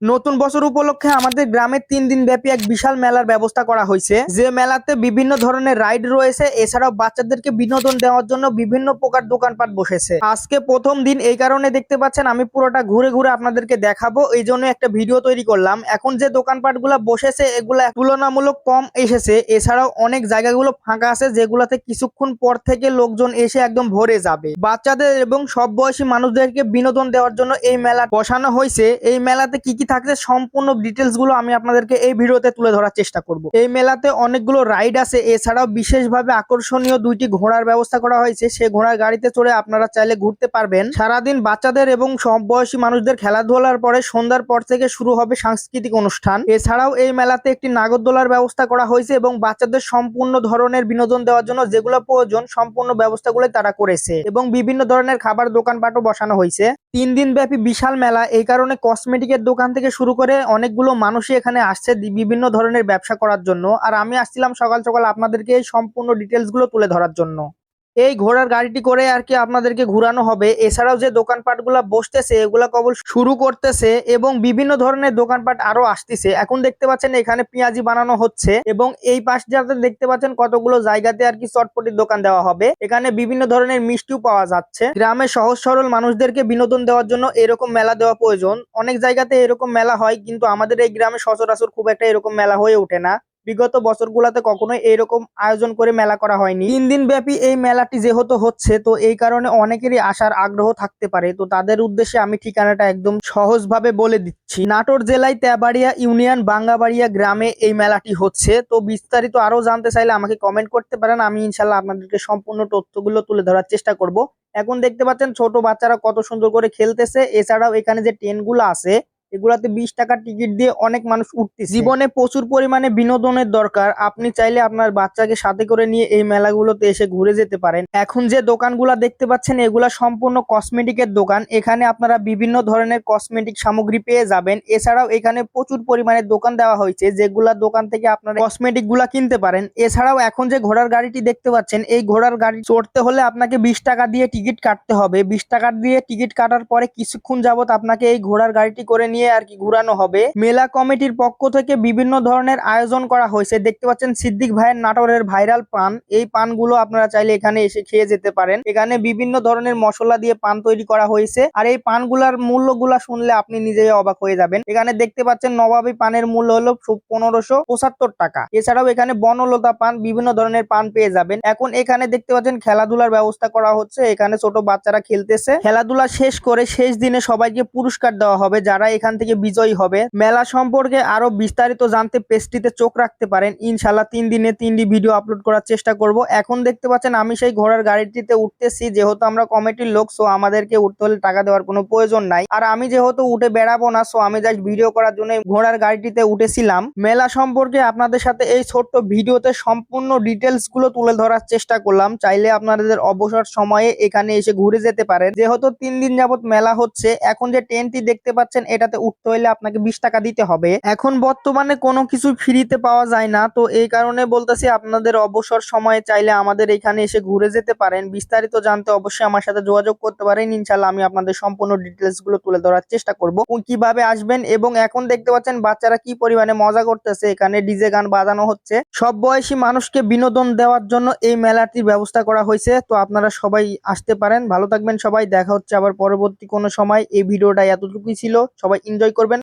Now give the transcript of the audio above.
নতুন বছর উপলক্ষে আমাদের গ্রামে 3 দিন ব্যাপী এক বিশাল মেলার ব্যবস্থা করা হয়েছে। যে মেলাতে বিভিন্ন ধরনের রাইড রয়েছে, এছাড়াও বাচ্চাদেরকে বিনোদন দেওয়ার জন্য বিভিন্ন প্রকার দোকানপাট বসেছে। আজকে প্রথম দিন, এই কারণে দেখতে পাচ্ছেন আমি পুরোটা ঘুরে ঘুরে আপনাদেরকে দেখাবো, এই জন্য একটা ভিডিও তৈরি করলাম। এখন যে দোকানপাট গুলা বসেছে এগুলা তুলনামূলক কম এসেছে, এছাড়াও অনেক জায়গাগুলো ফাঁকা আছে যেগুলাতে কিছুক্ষণ পর থেকে লোকজন এসে একদম ভরে যাবে। বাচ্চাদের এবং সব বয়সী মানুষদেরকে বিনোদন দেওয়ার জন্য এই মেলা বসানো হয়েছে। এই মেলাতে কি কি থাকছে সম্পূর্ণ ডিটেলস গুলো আমি আপনাদেরকে এই ভিডিওতে তুলে ধরার চেষ্টা করব। এই মেলাতে অনেকগুলো রাইড আছে, এছাড়াও বিশেষভাবে আকর্ষণীয় 2টি ঘোড়ার ব্যবস্থা করা হয়েছে। সেই ঘোড়ার গাড়িতে চড়ে আপনারা চাইলে ঘুরতে পারবেন। সারাদিন বাচ্চাদের এবং সব বয়সী মানুষদের খেলাধুলার পরে সন্ধ্যার পর থেকে শুরু হবে সাংস্কৃতিক অনুষ্ঠান। এছাড়াও এই মেলাতে একটি নাগরদোলার ব্যবস্থা করা হয়েছে এবং বাচ্চাদের সম্পূর্ণ ধরনের বিনোদন দেওয়ার জন্য যেগুলো প্রয়োজন সম্পূর্ণ ব্যবস্থাগুলো তারা করেছে এবং বিভিন্ন ধরনের খাবার দোকানপাটও বসানো হয়েছে। 3 দিন ব্যাপী বিশাল মেলা, এই কারণে কসমেটিকের দোকান থেকে শুরু করে অনেকগুলো মানুষই এখানে আসছে বিভিন্ন ধরনের ব্যবসা করার জন্য। আর আমি আসছিলাম সকাল সকাল আপনাদেরকে এই সম্পূর্ণ ডিটেলস গুলো তুলে ধরার জন্য। এই ঘোড়ার গাড়িটি করে আর কি আপনাদেরকে ঘুরানো হবে। এছাড়াও যে দোকানপাট গুলা বসতেছে এগুলা কেবল শুরু করতেছে এবং বিভিন্ন ধরনের দোকানপাট আরো আসতেছে। এখন দেখতে পাচ্ছেন এখানে পেঁয়াজি বানানো হচ্ছে এবং এই পাশ যাতে দেখতে পাচ্ছেন কতগুলো জায়গাতে আর কি চটপটির দোকান দেওয়া হবে। এখানে বিভিন্ন ধরনের মিষ্টিও পাওয়া যাচ্ছে। গ্রামের সহজ সরল মানুষদেরকে বিনোদন দেওয়ার জন্য এরকম মেলা দেওয়া প্রয়োজন। অনেক জায়গাতে এরকম মেলা হয়, কিন্তু আমাদের এই গ্রামে সচরাচর খুব একটা এরকম মেলা হয়ে ওঠে না। বিগত বছরগুলোতে কখনোই এইরকম আয়োজন করে মেলা করা হয়নি। 3 দিন ব্যাপী এই মেলাটি যেহেতু হচ্ছে, তো এই কারণে অনেকেরই আসার আগ্রহ থাকতে পারে। তো তাদের উদ্দেশ্যে আমি ঠিকানাটা একদম সহজভাবে বলে দিচ্ছি। নাটোর জেলায় তেবাড়িয়া ইউনিয়ন বাঙ্গাবাড়িয়া গ্রামে এই মেলাটি হচ্ছে। তো বিস্তারিত আরো জানতে চাইলে আমাকে কমেন্ট করতে পারেন, আমি ইনশাল্লাহ আপনাদেরকে সম্পূর্ণ তথ্যগুলো তুলে ধরার চেষ্টা করব। এখন দেখতে পাচ্ছেন ছোট বাচ্চারা কত সুন্দর করে খেলতেছে। এছাড়াও এখানে যে ট্রেনগুলো আছে এগুলাতে 20 টাকার টিকিট দিয়ে অনেক মানুষ উঠতেছে। জীবনে প্রচুর পরিমাণে বিনোদনের দরকার। আপনি চাইলে আপনার বাচ্চাকে সাথে করে নিয়ে এই মেলাগুলোতে এসে ঘুরে যেতে পারেন। এখন যে দোকানগুলা দেখতে পাচ্ছেন এগুলা সম্পূর্ণ কসমেটিকের দোকান। এখানে আপনারা বিভিন্ন ধরনের কসমেটিক সামগ্রী পেয়ে যাবেন। এছাড়াও এখানে প্রচুর পরিমাণে দোকান দেওয়া হয়েছে যেগুলা দোকান থেকে আপনারা কসমেটিক গুলা কিনতে পারেন। এছাড়াও এখন যে ঘোড়ার গাড়িটি দেখতে পাচ্ছেন এই ঘোড়ার গাড়ি চড়তে হলে আপনাকে 20 টাকা দিয়ে টিকিট কাটতে হবে। 20 টাকা দিয়ে টিকিট কাটার পরে কিছুক্ষণ যাবত আপনাকে এই ঘোড়ার গাড়িটি করে নিয়ে আর কি ঘুরানো হবে। মেলা কমিটির পক্ষ থেকে বিভিন্ন ধরনের আয়োজন করা হয়েছে। দেখতে পাচ্ছেন সিদ্দিক ভাইয়ের নাটোরের ভাইরাল পান, এই পানগুলো আপনারা চাইলে এখানে এসে খেয়ে যেতে পারেন। এখানে বিভিন্ন ধরনের মশলা দিয়ে পান তৈরি করা হয়েছে, আর এই পানগুলার মূল্যগুলা শুনলে আপনি নিজেই অবাক হয়ে যাবেন। এখানে দেখতে পাচ্ছেন নবাবী পানের মূল্য হলো 1575 টাকা। এছাড়াও এখানে বনলতা পান, বিভিন্ন ধরনের পান পেয়ে যাবেন। এখন এখানে দেখতে পাচ্ছেন খেলাধুলার ব্যবস্থা করা হচ্ছে। এখানে ছোট বাচ্চারা খেলতেছে। খেলাধুলা শেষ করে শেষ দিনে সবাইকে পুরস্কার দেওয়া হবে যারা এখান থেকে বিজয়ী হবে। মেলা সম্পর্কে আরো বিস্তারিত জানতে পেজটিতে চোখ রাখতে পারেন। ইনশাল্লাহ 3 দিনে 3টি ভিডিও আপলোড করার চেষ্টা করব। এখন দেখতে পাচ্ছেন আমি সেই ঘোড়ার গাড়িটিতে উঠতেছি। যেহেতু আমরা কমিটির লোক, সো আমাদেরকে উঠতে হলে টাকা দেওয়ার কোনো প্রয়োজন নাই। আর আমি যেহেতু উঠে বেড়াবো না, সো আমি জাস্ট ভিডিও করার জন্য ঘোড়ার গাড়িটিতে উঠেছিলাম। মেলা সম্পর্কে আপনাদের সাথে এই ছোট্ট ভিডিওতে সম্পূর্ণ ডিটেলস গুলো তুলে ধরার চেষ্টা করলাম। চাইলে আপনাদের অবসর সময়ে এখানে এসে ঘুরে যেতে পারেন। যেহেতু 3 দিন যাবত মেলা হচ্ছে, এখন যে ট্রেনটি দেখতে পাচ্ছেন এটাতে উঠতে হলে আপনাকে 20 টাকা দিতে হবে। এখন বর্তমানে কোনো কিছু ফ্রিতে পাওয়া যায় না, তো এই কারণে বলতেছি আপনাদের অবসর সময়ে চাইলে আমাদের এখানে এসে ঘুরে যেতে পারেন। বিস্তারিত জানতে অবশ্যই আমার সাথে যোগাযোগ করতে পারেন। ইনশাল্লাহ আমি আপনাদের সম্পূর্ণ ডিটেলস গুলো তুলে ধরার চেষ্টা করব কিভাবে আসবেন। এবং এখন দেখতে পাচ্ছেন বাচ্চারা কি পরিমাণে মজা করতেছে। এখানে ডিজে গান বাজানো হচ্ছে। সব বয়সী মানুষকে বিনোদন দেওয়ার জন্য এই মেলাটির ব্যবস্থা করা হয়েছে। তো আপনারা সবাই আসতে পারেন। ভালো থাকবেন সবাই, দেখা হচ্ছে আবার পরবর্তী কোনো সময়। এই ভিডিওটা এতটুকুই ছিল, সবাই এনজয় করবেন।